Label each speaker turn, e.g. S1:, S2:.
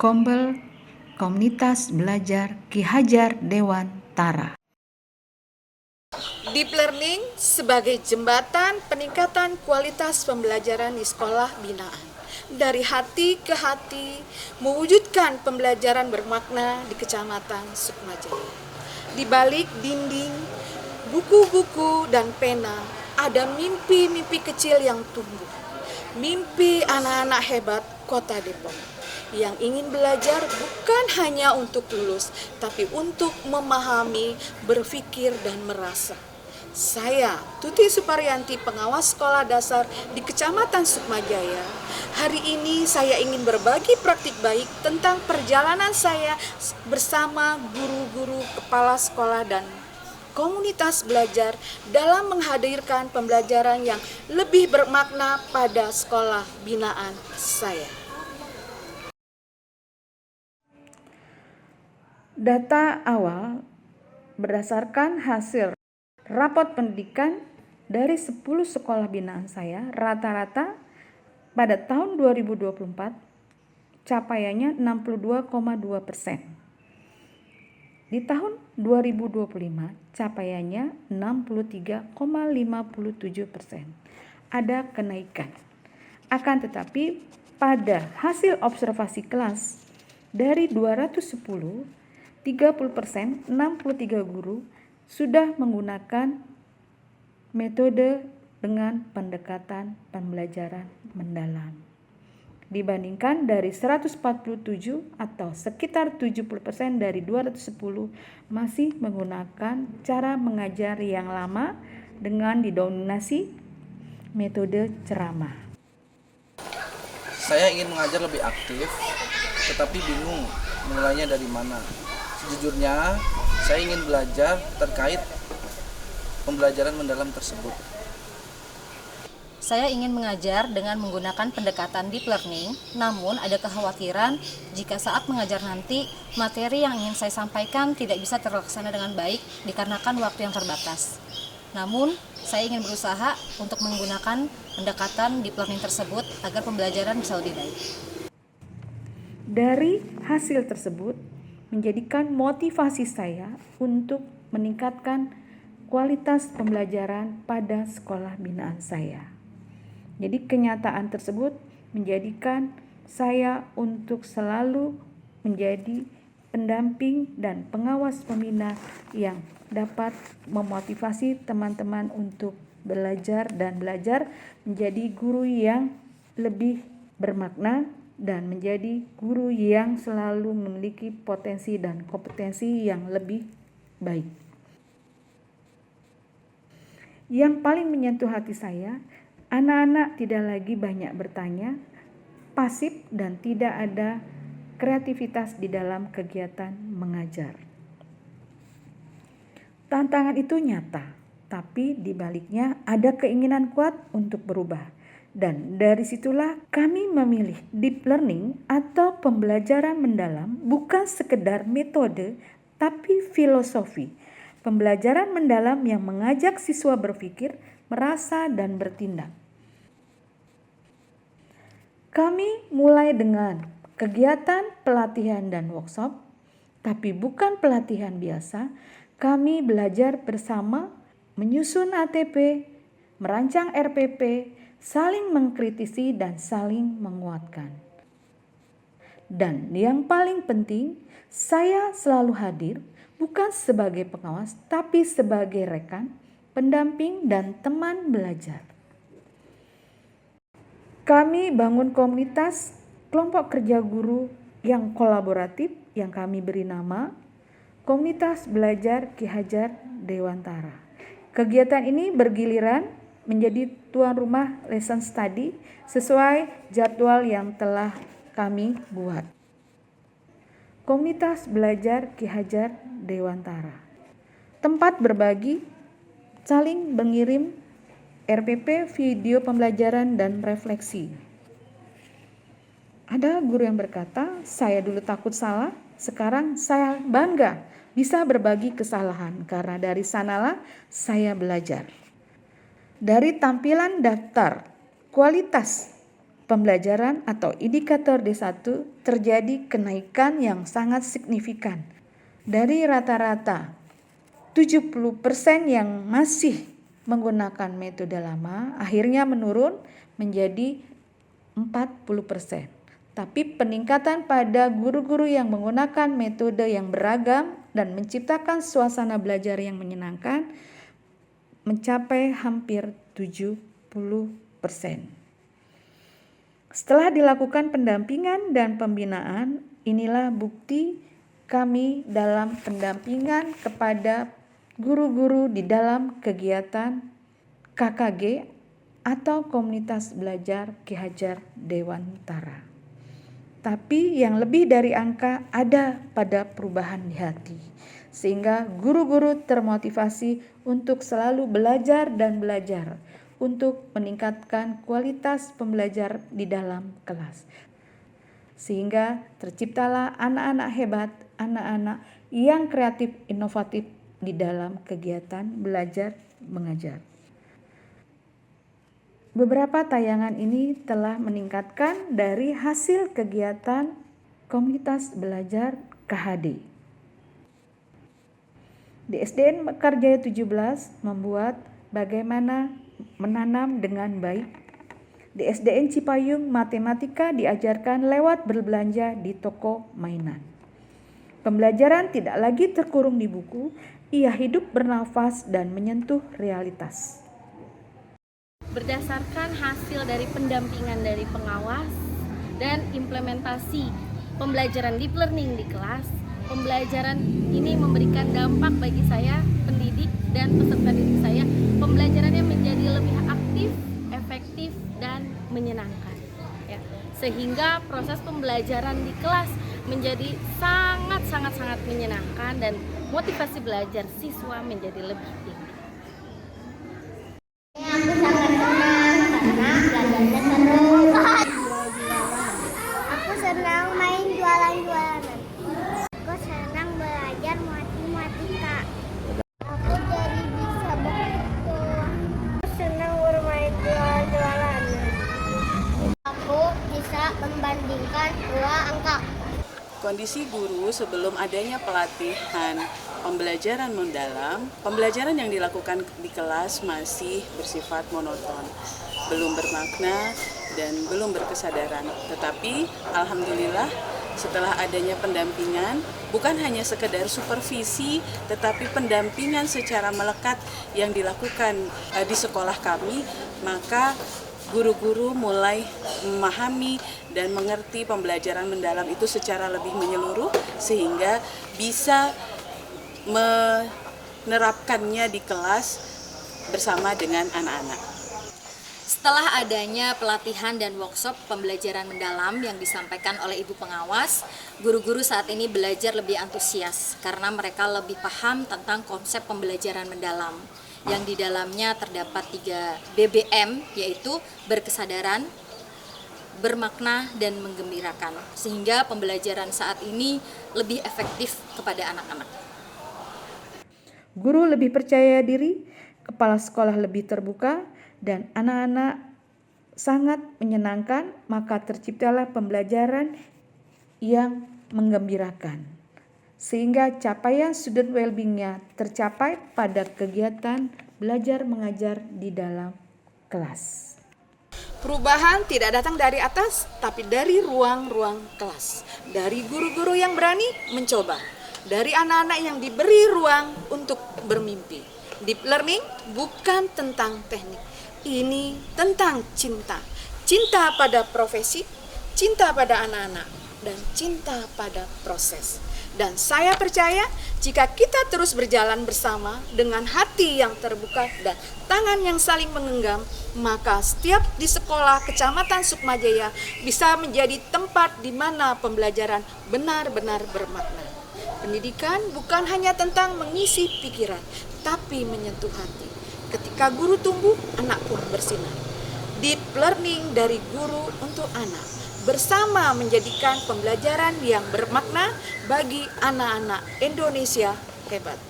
S1: Kombel Komunitas Belajar Ki Hajar Dewantara.
S2: Deep Learning sebagai jembatan peningkatan kualitas pembelajaran di sekolah binaan. Dari hati ke hati, mewujudkan pembelajaran bermakna di Kecamatan Sukmajaya. Di balik dinding, buku-buku, dan pena, ada mimpi-mimpi kecil yang tumbuh. Mimpi anak-anak hebat Kota Depok yang ingin belajar bukan hanya untuk lulus, tapi untuk memahami, berpikir, dan merasa. Saya, Tuti Suparyanti, pengawas sekolah dasar di Kecamatan Sukmajaya. Hari ini saya ingin berbagi praktik baik tentang perjalanan saya bersama guru-guru, kepala sekolah, dan komunitas belajar dalam menghadirkan pembelajaran yang lebih bermakna pada sekolah binaan saya.
S1: Data awal berdasarkan hasil rapot pendidikan dari 10 sekolah binaan saya, rata-rata pada tahun 2024 capaiannya 62,2%. Di tahun 2025 capaiannya 63,57%. Ada kenaikan. Akan tetapi pada hasil observasi kelas dari 210, 30%, 63 guru sudah menggunakan metode dengan pendekatan pembelajaran mendalam. Dibandingkan dari 147 atau sekitar 70% dari 210 masih menggunakan cara mengajar yang lama dengan didominasi metode ceramah.
S3: Saya ingin mengajar lebih aktif, tetapi bingung mulainya dari mana. Sejujurnya, saya ingin belajar terkait pembelajaran mendalam tersebut.
S4: Saya ingin mengajar dengan menggunakan pendekatan deep learning, namun ada kekhawatiran jika saat mengajar nanti, materi yang ingin saya sampaikan tidak bisa terlaksana dengan baik dikarenakan waktu yang terbatas. Namun, saya ingin berusaha untuk menggunakan pendekatan deep learning tersebut agar pembelajaran bisa lebih baik.
S1: Dari hasil tersebut, menjadikan motivasi saya untuk meningkatkan kualitas pembelajaran pada sekolah binaan saya. Jadi kenyataan tersebut menjadikan saya untuk selalu menjadi pendamping dan pengawas pembina yang dapat memotivasi teman-teman untuk belajar dan belajar menjadi guru yang lebih bermakna dan menjadi guru yang selalu memiliki potensi dan kompetensi yang lebih baik. Yang paling menyentuh hati saya, anak-anak tidak lagi banyak bertanya, pasif dan tidak ada kreativitas di dalam kegiatan mengajar. Tantangan itu nyata, tapi di baliknya ada keinginan kuat untuk berubah. Dan dari situlah kami memilih deep learning atau pembelajaran mendalam bukan sekedar metode, tapi filosofi. Pembelajaran mendalam yang mengajak siswa berpikir, merasa, dan bertindak. Kami mulai dengan kegiatan pelatihan dan workshop, tapi bukan pelatihan biasa. Kami belajar bersama, menyusun ATP, merancang RPP, saling mengkritisi dan saling menguatkan. Dan yang paling penting, saya selalu hadir bukan sebagai pengawas, tapi sebagai rekan, pendamping, dan teman belajar. Kami bangun komunitas kelompok kerja guru yang kolaboratif yang kami beri nama Komunitas Belajar Ki Hajar Dewantara. Kegiatan ini bergiliran menjadi tuan rumah lesson study sesuai jadwal yang telah kami buat. Komunitas Belajar Ki Hajar Dewantara. Tempat berbagi, saling mengirim RPP, video pembelajaran, dan refleksi. Ada guru yang berkata, saya dulu takut salah, sekarang saya bangga bisa berbagi kesalahan karena dari sanalah saya belajar. Dari tampilan daftar kualitas pembelajaran atau indikator D1 terjadi kenaikan yang sangat signifikan. Dari rata-rata 70% yang masih menggunakan metode lama akhirnya menurun menjadi 40%. Tapi peningkatan pada guru-guru yang menggunakan metode yang beragam dan menciptakan suasana belajar yang menyenangkan mencapai hampir 70%. Setelah dilakukan pendampingan dan pembinaan, inilah bukti kami dalam pendampingan kepada guru-guru di dalam kegiatan KKG atau Komunitas Belajar Ki Hajar Dewantara. Tapi yang lebih dari angka ada pada perubahan di hati, sehingga guru-guru termotivasi untuk selalu belajar dan belajar untuk meningkatkan kualitas pembelajar di dalam kelas. Sehingga terciptalah anak-anak hebat, anak-anak yang kreatif, inovatif di dalam kegiatan belajar mengajar. Beberapa tayangan ini telah meningkatkan dari hasil kegiatan Komunitas Belajar KHD. Di SDN Mekarjaya 17 membuat bagaimana menanam dengan baik. Di SDN Cipayung, matematika diajarkan lewat berbelanja di toko mainan. Pembelajaran tidak lagi terkurung di buku, ia hidup bernafas dan menyentuh realitas.
S5: Berdasarkan hasil dari pendampingan dari pengawas dan implementasi pembelajaran deep learning di kelas, pembelajaran ini memberikan dampak bagi saya, pendidik dan peserta didik saya. Pembelajarannya menjadi lebih aktif, efektif, dan menyenangkan. Ya. Sehingga proses pembelajaran di kelas menjadi sangat menyenangkan dan motivasi belajar siswa menjadi lebih tinggi.
S6: Aku sangat senang karena belajarnya seru. Aku senang main jualan-jualanan. Aku senang belajar matematika. Aku jadi bisa berhitung. Aku senang bermain jualan-jualanan. Aku bisa membandingkan dua angka.
S7: Kondisi guru sebelum adanya pelatihan pembelajaran mendalam, pembelajaran yang dilakukan di kelas masih bersifat monoton, belum bermakna dan belum berkesadaran. Tetapi alhamdulillah setelah adanya pendampingan, bukan hanya sekedar supervisi, tetapi pendampingan secara melekat yang dilakukan di sekolah kami, maka guru-guru mulai memahami dan mengerti pembelajaran mendalam itu secara lebih menyeluruh sehingga bisa menerapkannya di kelas bersama dengan anak-anak.
S4: Setelah adanya pelatihan dan workshop pembelajaran mendalam yang disampaikan oleh Ibu Pengawas, guru-guru saat ini belajar lebih antusias karena mereka lebih paham tentang konsep pembelajaran mendalam yang di dalamnya terdapat 3 BBM, yaitu berkesadaran, bermakna, dan menggembirakan, sehingga pembelajaran saat ini lebih efektif kepada anak-anak.
S1: Guru lebih percaya diri, kepala sekolah lebih terbuka, dan anak-anak sangat menyenangkan, maka terciptalah pembelajaran yang menggembirakan. Sehingga capaian student well-being-nya tercapai pada kegiatan belajar mengajar di dalam kelas.
S2: Perubahan tidak datang dari atas, tapi dari ruang-ruang kelas. Dari guru-guru yang berani mencoba. Dari anak-anak yang diberi ruang untuk bermimpi. Deep learning bukan tentang teknik. Ini tentang cinta. Cinta pada profesi, cinta pada anak-anak, dan cinta pada proses. Dan saya percaya jika kita terus berjalan bersama dengan hati yang terbuka dan tangan yang saling menggenggam, maka setiap di sekolah Kecamatan Sukmajaya bisa menjadi tempat di mana pembelajaran benar-benar bermakna. Pendidikan bukan hanya tentang mengisi pikiran, tapi menyentuh hati. Ketika guru tumbuh, anak pun bersinar. Deep learning dari guru untuk anak, bersama menjadikan pembelajaran yang bermakna bagi anak-anak Indonesia hebat.